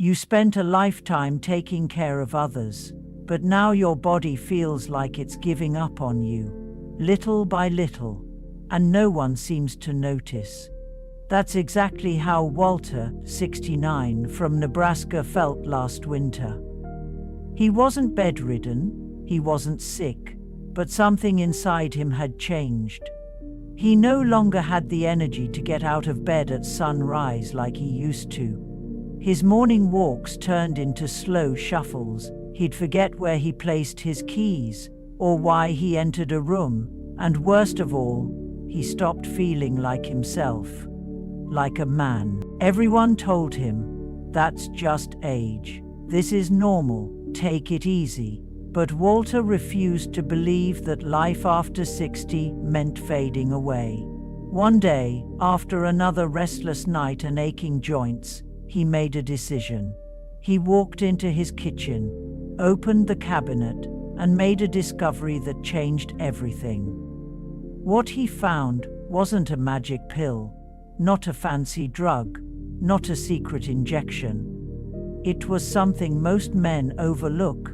You spent a lifetime taking care of others, but now your body feels like it's giving up on you, little by little, and no one seems to notice. That's exactly how Walter, 69, from Nebraska felt last winter. He wasn't bedridden, he wasn't sick, but something inside him had changed. He no longer had the energy to get out of bed at sunrise like he used to. His morning walks turned into slow shuffles. He'd forget where he placed his keys, or why he entered a room, and worst of all, he stopped feeling like himself. Like a man. Everyone told him, "That's just age. This is normal, take it easy." But Walter refused to believe that life after 60 meant fading away. One day, after another restless night and aching joints, he made a decision. He walked into his kitchen, opened the cabinet, and made a discovery that changed everything. What he found wasn't a magic pill, not a fancy drug, not a secret injection. It was something most men overlook,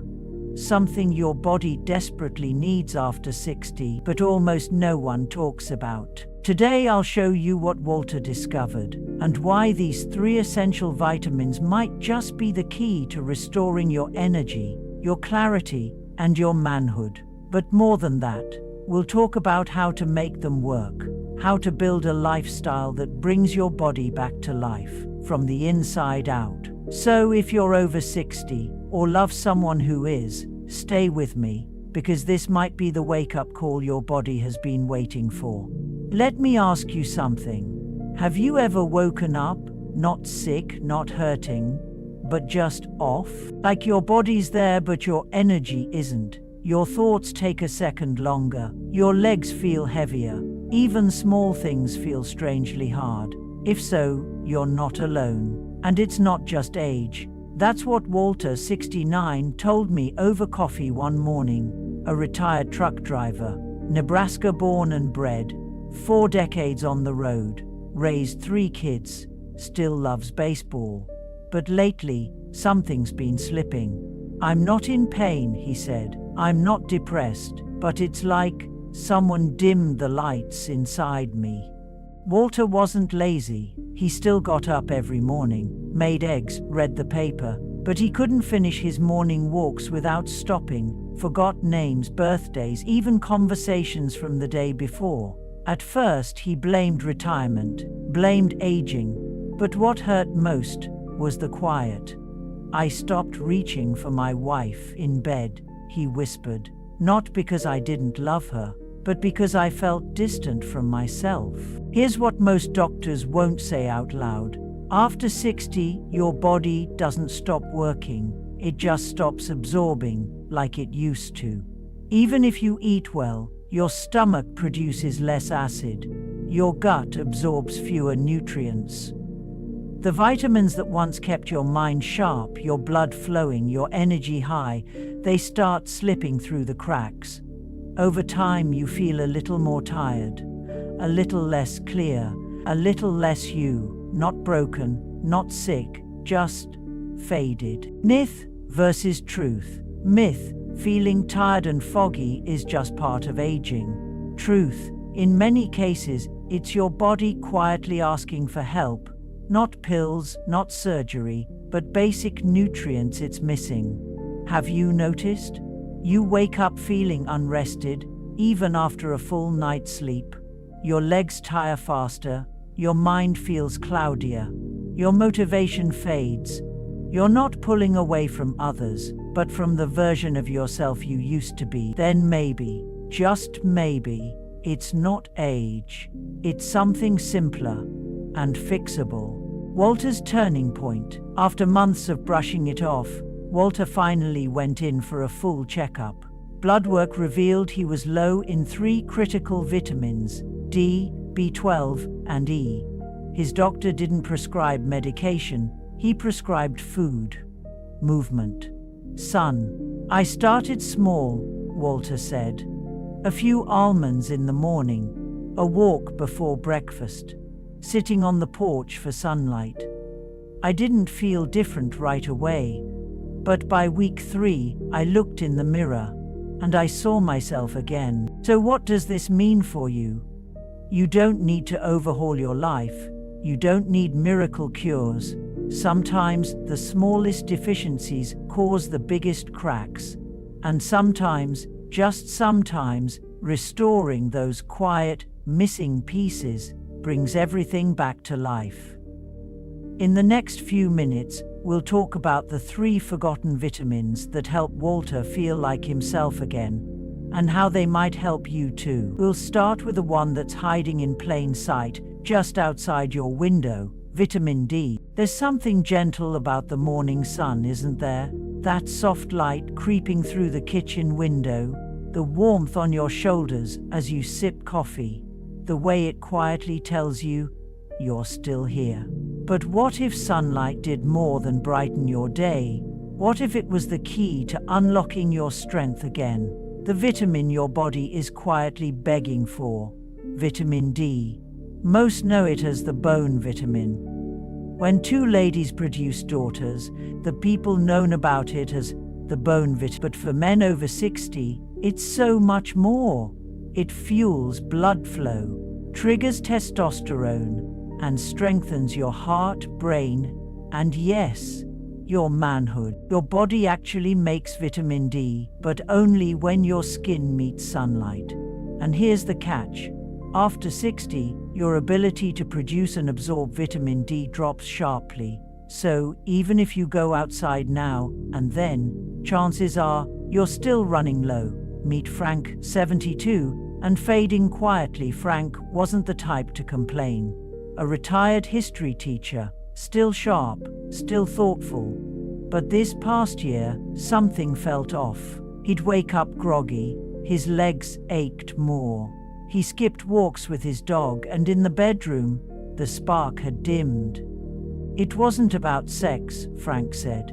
something your body desperately needs after 60, but almost no one talks about. Today I'll show you what Walter discovered, and why these 3 essential vitamins might just be the key to restoring your energy, your clarity, and your manhood. But more than that, we'll talk about how to make them work, how to build a lifestyle that brings your body back to life, from the inside out. So if you're over 60, or love someone who is, stay with me, because this might be the wake-up call your body has been waiting for. Let me ask you something. Have you ever woken up, not sick, not hurting, but just off? Like your body's there but your energy isn't. Your thoughts take a second longer. Your legs feel heavier. Even small things feel strangely hard. If so, you're not alone. And it's not just age. That's what Walter, 69, told me over coffee one morning. A retired truck driver, Nebraska born and bred, 4 decades on the road, raised 3 kids, still loves baseball. But lately, something's been slipping. "I'm not in pain," he said. "I'm not depressed, but it's like someone dimmed the lights inside me." Walter wasn't lazy. He still got up every morning, made eggs, read the paper, but he couldn't finish his morning walks without stopping, forgot names, birthdays, even conversations from the day before. At first, he blamed retirement, blamed aging, but what hurt most was the quiet. "I stopped reaching for my wife in bed," he whispered, "not because I didn't love her, but because I felt distant from myself." Here's what most doctors won't say out loud. After 60, your body doesn't stop working, it just stops absorbing like it used to. Even if you eat well, your stomach produces less acid, your gut absorbs fewer nutrients. The vitamins that once kept your mind sharp, your blood flowing, your energy high, they start slipping through the cracks. Over time, you feel a little more tired, a little less clear, a little less you, not broken, not sick, just faded. Myth versus truth. Myth: feeling tired and foggy is just part of aging. Truth: in many cases, it's your body quietly asking for help. Not pills, not surgery, but basic nutrients it's missing. Have you noticed? You wake up feeling unrested, even after a full night's sleep. Your legs tire faster, your mind feels cloudier, your motivation fades. You're not pulling away from others, but from the version of yourself you used to be. Then maybe, just maybe, it's not age. It's something simpler and fixable. Walter's turning point. After months of brushing it off, Walter finally went in for a full checkup. Blood work revealed he was low in 3 critical vitamins: D, B12, and E. His doctor didn't prescribe medication, he prescribed food, movement, sun. "I started small," Walter said. "A few almonds in the morning, a walk before breakfast, sitting on the porch for sunlight. I didn't feel different right away, but by week 3, I looked in the mirror and I saw myself again. So what does this mean for you? You don't need to overhaul your life. You don't need miracle cures. Sometimes the smallest deficiencies cause the biggest cracks. And sometimes, just sometimes, restoring those quiet, missing pieces brings everything back to life. In the next few minutes, we'll talk about the 3 forgotten vitamins that help Walter feel like himself again, and how they might help you too. We'll start with the one that's hiding in plain sight, just outside your window, vitamin D. There's something gentle about the morning sun, isn't there? That soft light creeping through the kitchen window, the warmth on your shoulders as you sip coffee, the way it quietly tells you, you're still here. But what if sunlight did more than brighten your day? What if it was the key to unlocking your strength again? The vitamin your body is quietly begging for. Vitamin D. Most know it as the bone vitamin. When 2 ladies produce daughters, the people known about it as the bone vitamin. But for men over 60, it's so much more. It fuels blood flow, triggers testosterone, and strengthens your heart, brain, and yes, your manhood. Your body actually makes vitamin D, but only when your skin meets sunlight. And here's the catch. After 60, your ability to produce and absorb vitamin D drops sharply. So, even if you go outside now and then, chances are you're still running low. Meet Frank, 72, and fading quietly. Frank wasn't the type to complain. A retired history teacher, still sharp, still thoughtful. But this past year, something felt off. He'd wake up groggy, his legs ached more. He skipped walks with his dog, and in the bedroom, the spark had dimmed. It wasn't about sex, Frank said.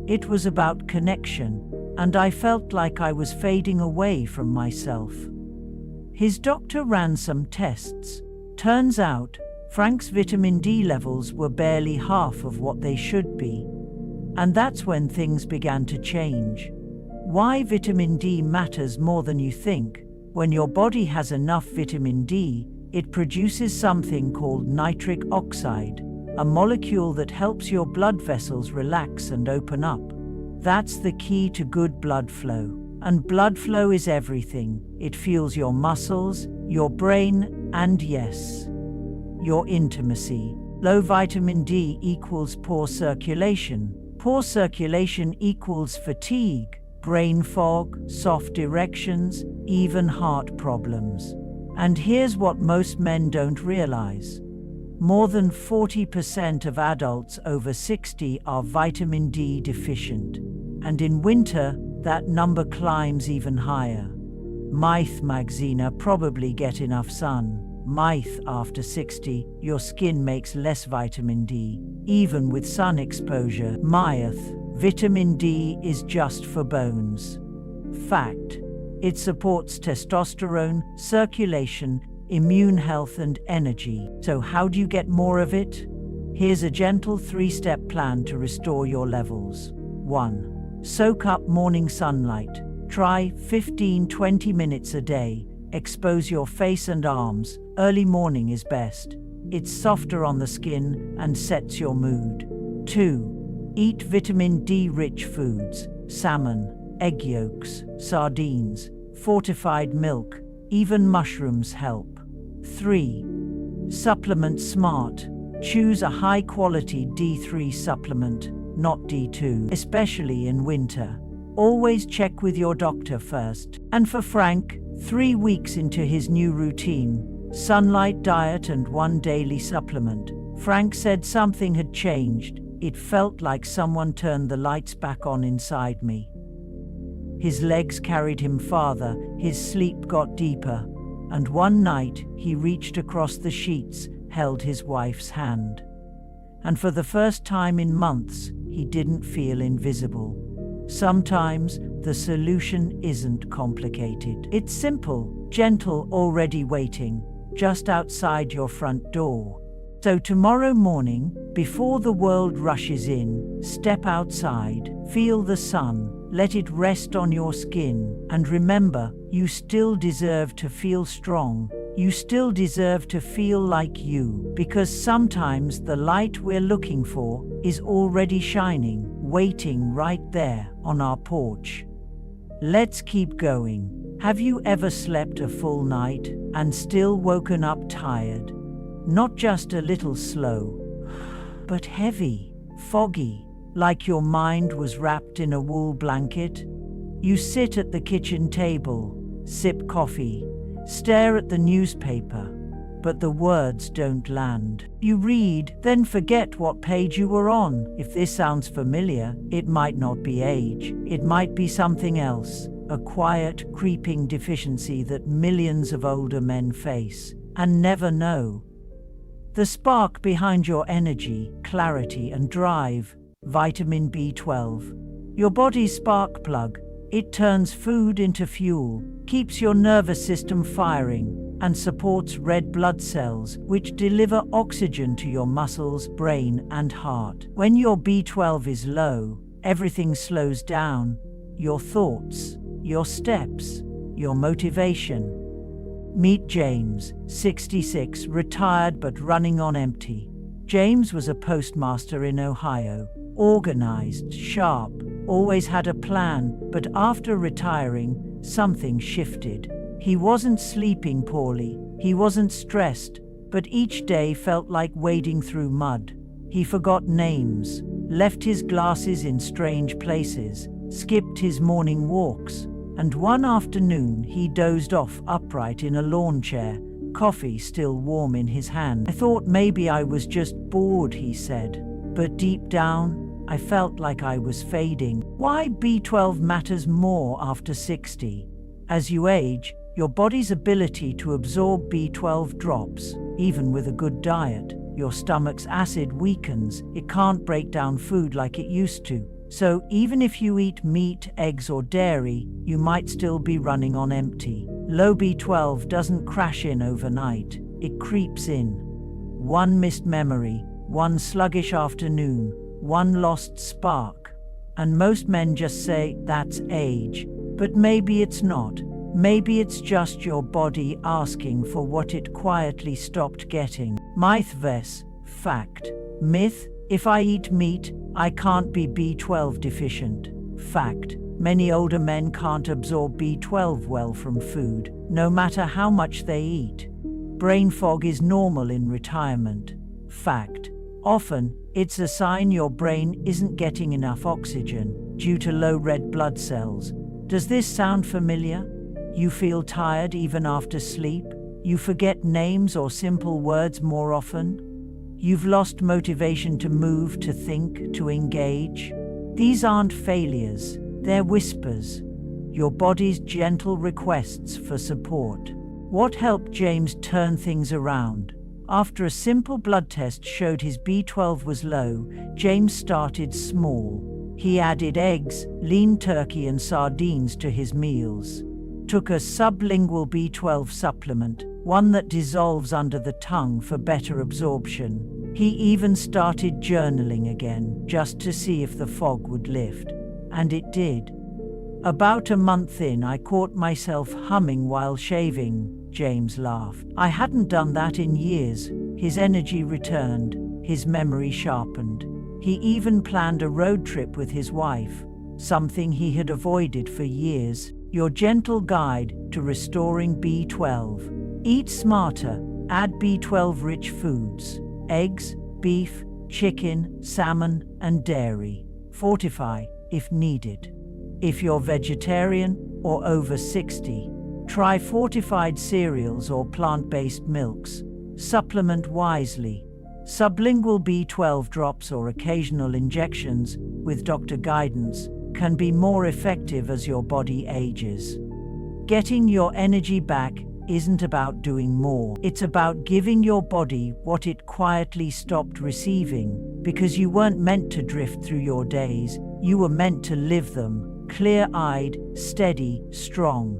It was about connection, and I felt like I was fading away from myself. His doctor ran some tests. Turns out, Frank's vitamin D levels were barely half of what they should be. And that's when things began to change. Why vitamin D matters more than you think. When your body has enough vitamin D, it produces something called nitric oxide, a molecule that helps your blood vessels relax and open up. That's the key to good blood flow. And blood flow is everything. It fuels your muscles, your brain, and yes, your intimacy. Low vitamin D equals poor circulation. Poor circulation equals fatigue, brain fog, soft erections, even heart problems. And here's what most men don't realize. More than 40% of adults over 60 are vitamin D deficient. And in winter, that number climbs even higher. Myth Magzina probably get enough sun. Myth after 60, your skin makes less vitamin D, even with sun exposure. Myth, vitamin D is just for bones. Fact, it supports testosterone, circulation, immune health and energy. So how do you get more of it? Here's a gentle 3-step plan to restore your levels. 1. Soak up morning sunlight. Try 15-20 minutes a day. Expose your face and arms. Early morning is best. It's softer on the skin and sets your mood. 2. Eat vitamin D-rich foods. Salmon, egg yolks, sardines, fortified milk, even mushrooms help. 3. Supplement smart. Choose a high-quality D3 supplement, not D2, especially in winter. Always check with your doctor first. And for Frank, 3 weeks into his new routine, sunlight diet and 1 daily supplement, Frank said something had changed. It felt like someone turned the lights back on inside me. His legs carried him farther, his sleep got deeper, and one night he reached across the sheets, held his wife's hand. And for the first time in months, he didn't feel invisible. Sometimes the solution isn't complicated. It's simple, gentle, already waiting, just outside your front door. So tomorrow morning, before the world rushes in, step outside, feel the sun, let it rest on your skin, and remember, you still deserve to feel strong. You still deserve to feel like you, because sometimes the light we're looking for is already shining, waiting right there on our porch. Let's keep going. Have you ever slept a full night and still woken up tired? Not just a little slow, but heavy, foggy, like your mind was wrapped in a wool blanket? You sit at the kitchen table, sip coffee, stare at the newspaper, but the words don't land. You read, then forget what page you were on. If this sounds familiar, it might not be age, it might be something else, a quiet, creeping deficiency that millions of older men face and never know. The spark behind your energy, clarity, and drive, vitamin B12. Your body's spark plug. It turns food into fuel, keeps your nervous system firing, and supports red blood cells, which deliver oxygen to your muscles, brain, and heart. When your B12 is low, everything slows down. Your thoughts, your steps, your motivation. Meet James, 66, retired but running on empty. James was a postmaster in Ohio, organized, sharp, always had a plan, but after retiring, something shifted. He wasn't sleeping poorly, he wasn't stressed, but each day felt like wading through mud. He forgot names, left his glasses in strange places, skipped his morning walks, and one afternoon he dozed off upright in a lawn chair, coffee still warm in his hand. I thought maybe I was just bored, he said, but deep down, I felt like I was fading. Why B12 matters more after 60. As you age, your body's ability to absorb B12 drops. Even with a good diet, your stomach's acid weakens. It can't break down food like it used to. So even if you eat meat, eggs, or dairy, you might still be running on empty. Low B12 doesn't crash in overnight. It creeps in. One missed memory, one sluggish afternoon, one lost spark. And most men just say, that's age. But maybe it's not. Maybe it's just your body asking for what it quietly stopped getting. Myth vs. fact. Myth: if I eat meat, I can't be B12 deficient. Fact: many older men can't absorb B12 well from food, no matter how much they eat. Brain fog is normal in retirement. Fact: often, it's a sign your brain isn't getting enough oxygen due to low red blood cells. Does this sound familiar? You feel tired even after sleep? You forget names or simple words more often? You've lost motivation to move, to think, to engage? These aren't failures, they're whispers. Your body's gentle requests for support. What helped James turn things around? After a simple blood test showed his B12 was low, James started small. He added eggs, lean turkey, and sardines to his meals. Took a sublingual B12 supplement, one that dissolves under the tongue for better absorption. He even started journaling again, just to see if the fog would lift. And it did. About a month in, I caught myself humming while shaving. James laughed. I hadn't done that in years. His energy returned, his memory sharpened. He even planned a road trip with his wife, something he had avoided for years. Your gentle guide to restoring B12. Eat smarter, add B12-rich foods, eggs, beef, chicken, salmon, and dairy. Fortify, if needed. If you're vegetarian or over 60, try fortified cereals or plant-based milks. Supplement wisely. Sublingual B12 drops or occasional injections, with doctor guidance, can be more effective as your body ages. Getting your energy back isn't about doing more. It's about giving your body what it quietly stopped receiving, because you weren't meant to drift through your days, you were meant to live them, clear-eyed, steady, strong.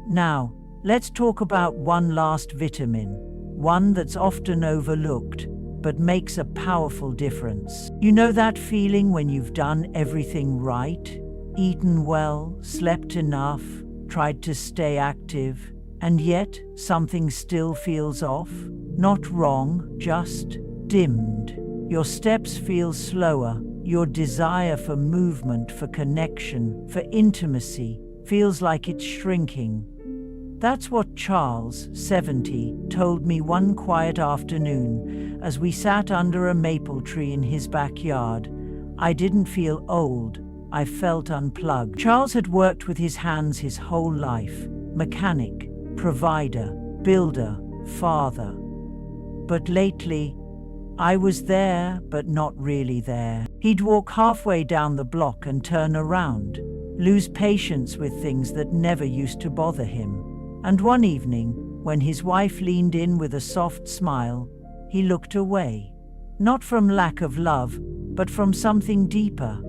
Now, let's talk about one last vitamin: one that's often overlooked, but makes a powerful difference. You know that feeling when you've done everything right, eaten well, slept enough, tried to stay active, and yet something still feels off? Not wrong, just dimmed. Your steps feel slower, your desire for movement, for connection, for intimacy, feels like it's shrinking. That's what Charles, 70, told me one quiet afternoon as we sat under a maple tree in his backyard. I didn't feel old, I felt unplugged. Charles had worked with his hands his whole life, mechanic, provider, builder, father. But lately, I was there, but not really there. He'd walk halfway down the block and turn around, lose patience with things that never used to bother him. And one evening, when his wife leaned in with a soft smile, he looked away. Not from lack of love, but from something deeper.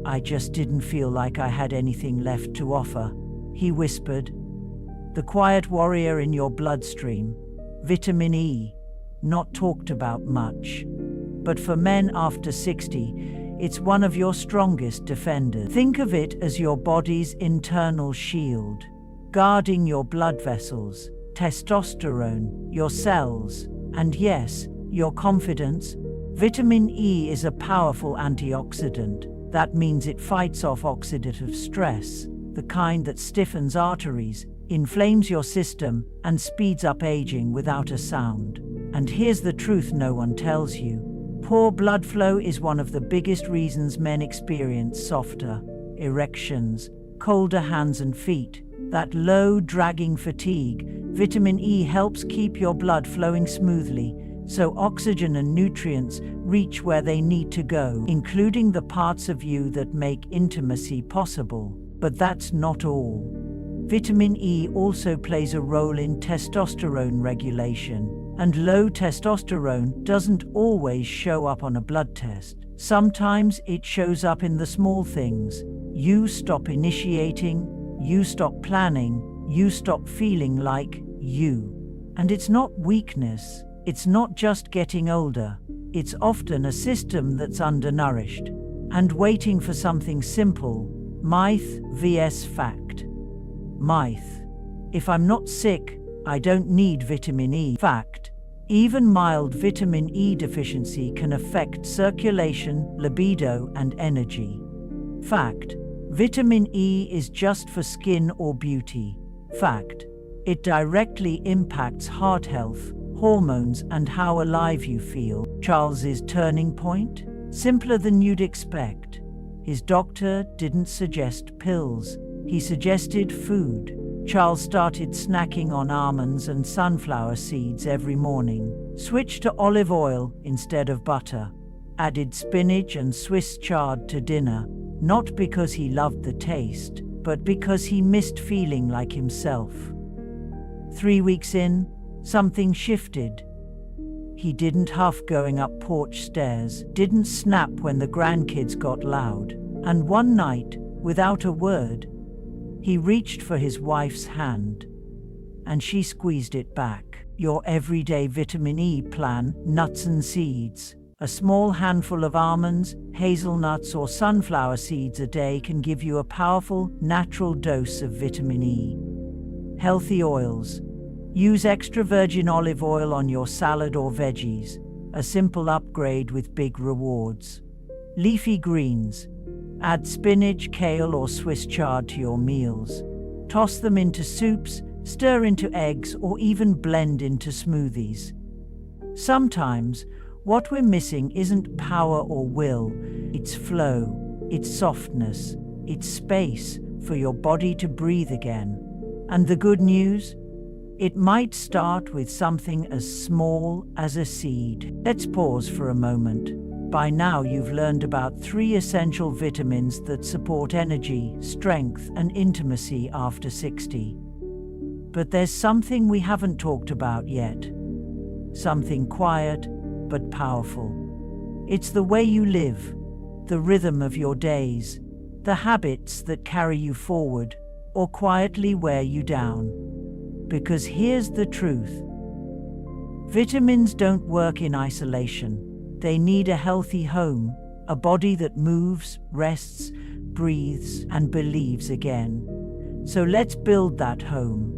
"I just didn't feel like I had anything left to offer," he whispered. The quiet warrior in your bloodstream, vitamin E, not talked about much. But for men after 60, it's one of your strongest defenders. Think of it as your body's internal shield, guarding your blood vessels, testosterone, your cells, and yes, your confidence. Vitamin E is a powerful antioxidant. That means it fights off oxidative stress, the kind that stiffens arteries, inflames your system, and speeds up aging without a sound. And here's the truth no one tells you. Poor blood flow is one of the biggest reasons men experience softer erections, colder hands and feet, that low, dragging fatigue. Vitamin E helps keep your blood flowing smoothly, so oxygen and nutrients reach where they need to go, including the parts of you that make intimacy possible. But that's not all. Vitamin E also plays a role in testosterone regulation, and low testosterone doesn't always show up on a blood test. Sometimes it shows up in the small things. You stop initiating, you stop planning, you stop feeling like you. And it's not weakness, it's not just getting older, it's often a system that's undernourished and waiting for something simple. Myth vs fact. Myth: if I'm not sick, I don't need vitamin E. Fact: even mild vitamin E deficiency can affect circulation, libido, and energy. Fact: vitamin E is just for skin or beauty. Fact: it directly impacts heart health, hormones, and how alive you feel. Charles's turning point? Simpler than you'd expect. His doctor didn't suggest pills. He suggested food. Charles started snacking on almonds and sunflower seeds every morning, switched to olive oil instead of butter, added spinach and Swiss chard to dinner, not because he loved the taste, but because he missed feeling like himself. 3 weeks in, something shifted. He didn't huff going up porch stairs, didn't snap when the grandkids got loud, and one night, without a word, he reached for his wife's hand, and she squeezed it back. Your everyday vitamin E plan: nuts and seeds. A small handful of almonds, hazelnuts, or sunflower seeds a day can give you a powerful, natural dose of vitamin E. Healthy oils. Use extra virgin olive oil on your salad or veggies, a simple upgrade with big rewards. Leafy greens. Add spinach, kale, or Swiss chard to your meals. Toss them into soups, stir into eggs, or even blend into smoothies. Sometimes, what we're missing isn't power or will, it's flow, it's softness, it's space for your body to breathe again. And the good news? It might start with something as small as a seed. Let's pause for a moment. By now you've learned about 3 essential vitamins that support energy, strength, and intimacy after 60. But there's something we haven't talked about yet. Something quiet, but powerful. It's the way you live, the rhythm of your days, the habits that carry you forward, or quietly wear you down. Because here's the truth. Vitamins don't work in isolation. They need a healthy home, a body that moves, rests, breathes, and believes again. So let's build that home.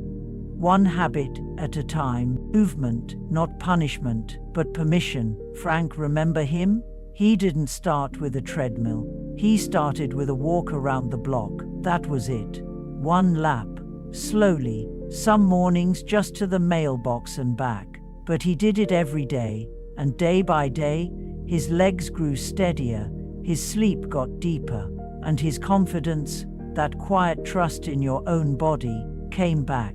One habit at a time. Movement, not punishment, but permission. Frank, remember him? He didn't start with a treadmill. He started with a walk around the block. That was it. One lap, slowly, some mornings just to the mailbox and back. But he did it every day, and day by day, his legs grew steadier, his sleep got deeper, and his confidence, that quiet trust in your own body, came back.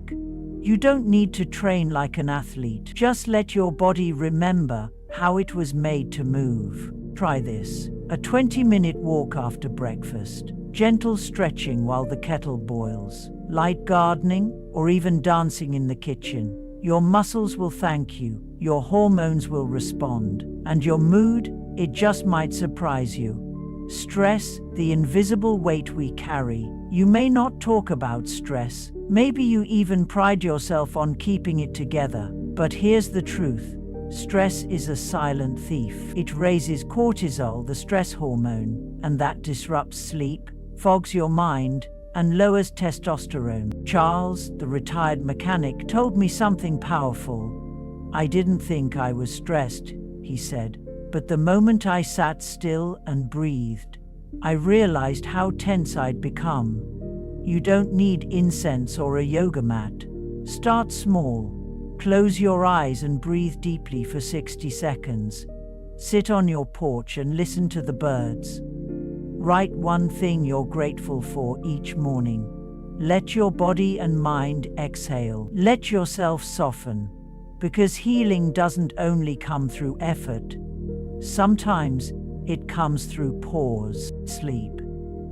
You don't need to train like an athlete. Just let your body remember how it was made to move. Try this. A 20-minute walk after breakfast, gentle stretching while the kettle boils, light gardening, or even dancing in the kitchen. Your muscles will thank you, your hormones will respond, and your mood, it just might surprise you. Stress, the invisible weight we carry. You may not talk about stress, maybe you even pride yourself on keeping it together, but here's the truth. Stress is a silent thief. It raises cortisol, the stress hormone, and that disrupts sleep, fogs your mind, and lowers testosterone. Charles, the retired mechanic, told me something powerful. I didn't think I was stressed, he said, but the moment I sat still and breathed, I realized how tense I'd become. You don't need incense or a yoga mat. Start small. Close your eyes and breathe deeply for 60 seconds. Sit on your porch and listen to the birds. Write one thing you're grateful for each morning. Let your body and mind exhale. Let yourself soften. Because healing doesn't only come through effort. Sometimes it comes through pause, sleep.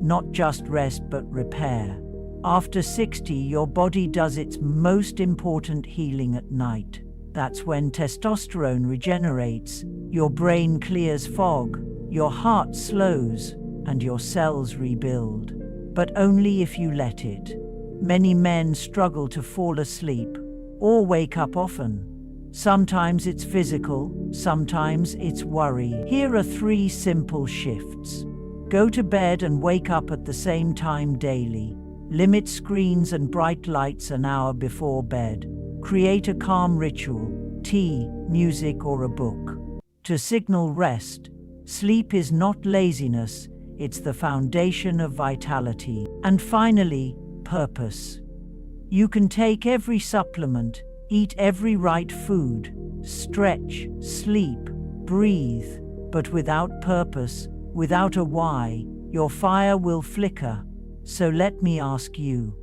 Not just rest but repair. After 60, your body does its most important healing at night. That's when testosterone regenerates, your brain clears fog, your heart slows, and your cells rebuild. But only if you let it. Many men struggle to fall asleep, or wake up often. Sometimes it's physical, sometimes it's worry. Here are 3 simple shifts. Go to bed and wake up at the same time daily. Limit screens and bright lights an hour before bed. Create a calm ritual, tea, music, or a book. To signal rest. Sleep is not laziness, it's the foundation of vitality. And finally, purpose. You can take every supplement, eat every right food, stretch, sleep, breathe, but without purpose, without a why, your fire will flicker. So let me ask you,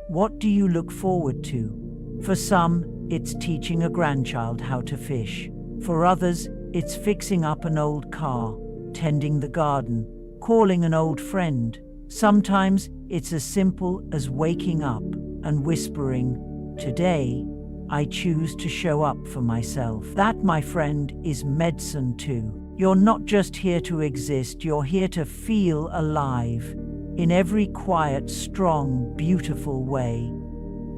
what do you look forward to? For some, it's teaching a grandchild how to fish. For others, it's fixing up an old car, tending the garden, calling an old friend. Sometimes it's as simple as waking up and whispering, "Today, I choose to show up for myself." That, my friend, is medicine too. You're not just here to exist, you're here to feel alive. In every quiet, strong, beautiful way.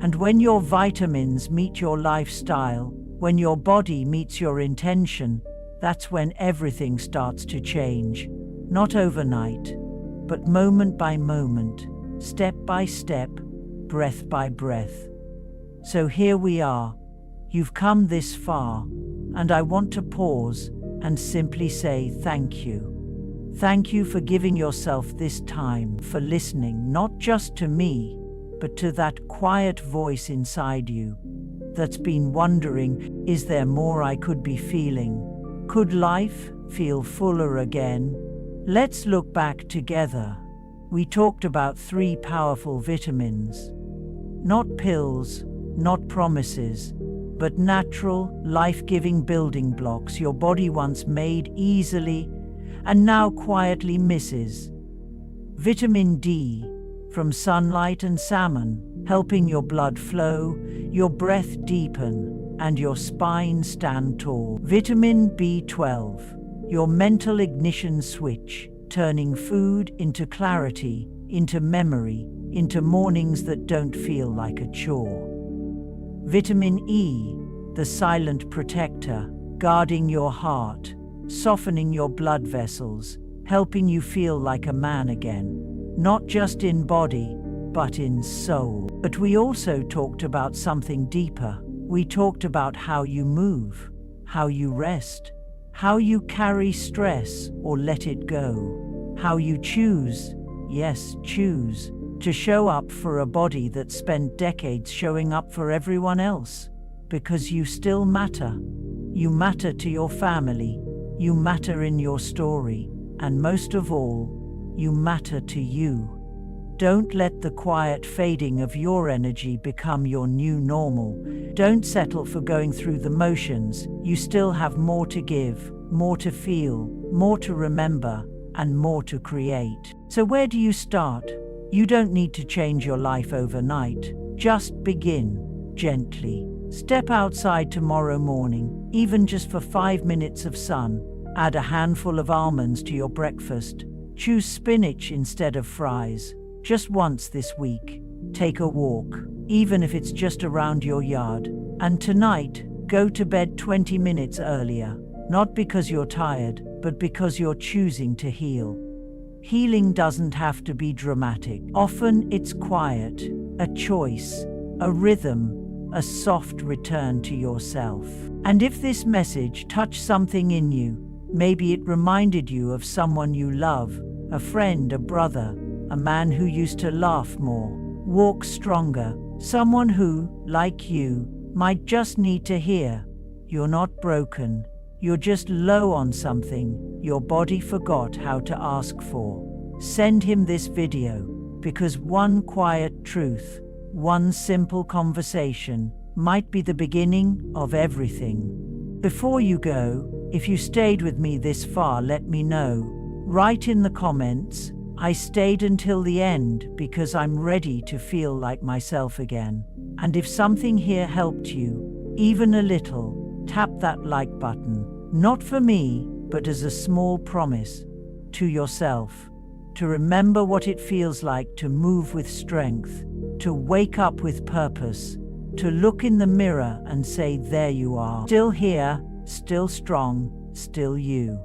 And when your vitamins meet your lifestyle, when your body meets your intention, that's when everything starts to change. Not overnight, but moment by moment, step by step, breath by breath. So here we are. You've come this far, and I want to pause and simply say thank you. Thank you for giving yourself this time, for listening not just to me, but to that quiet voice inside you that's been wondering, is there more I could be feeling? Could life feel fuller again? Let's look back together. We talked about 3 powerful vitamins. Not pills, not promises, but natural, life-giving building blocks your body once made easily and now quietly misses. Vitamin D, from sunlight and salmon, helping your blood flow, your breath deepen, and your spine stand tall. Vitamin B12, your mental ignition switch, turning food into clarity, into memory, into mornings that don't feel like a chore. Vitamin E, the silent protector, guarding your heart, softening your blood vessels, helping you feel like a man again, not just in body, but in soul. But we also talked about something deeper. We talked about how you move, how you rest, how you carry stress or let it go, how you choose, yes, choose, to show up for a body that spent decades showing up for everyone else. Because you still matter. You matter to your family, you matter in your story, and most of all, you matter to you. Don't let the quiet fading of your energy become your new normal. Don't settle for going through the motions. You still have more to give, more to feel, more to remember, and more to create. So where do you start? You don't need to change your life overnight. Just begin, gently. Step outside tomorrow morning, even just for 5 minutes of sun. Add a handful of almonds to your breakfast. Choose spinach instead of fries. Just once this week, take a walk, even if it's just around your yard. And tonight, go to bed 20 minutes earlier, not because you're tired, but because you're choosing to heal. Healing doesn't have to be dramatic. Often it's quiet, a choice, a rhythm, a soft return to yourself. And if this message touched something in you, maybe it reminded you of someone you love, a friend, a brother, a man who used to laugh more, walk stronger, someone who, like you, might just need to hear, you're not broken, you're just low on something your body forgot how to ask for. Send him this video, because one quiet truth, one simple conversation, might be the beginning of everything. Before you go, if you stayed with me this far, let me know. Write in the comments, I stayed until the end because I'm ready to feel like myself again. And if something here helped you, even a little, tap that like button. Not for me, but as a small promise to yourself. To remember what it feels like to move with strength, to wake up with purpose, to look in the mirror and say, there you are. Still here, still strong, still you.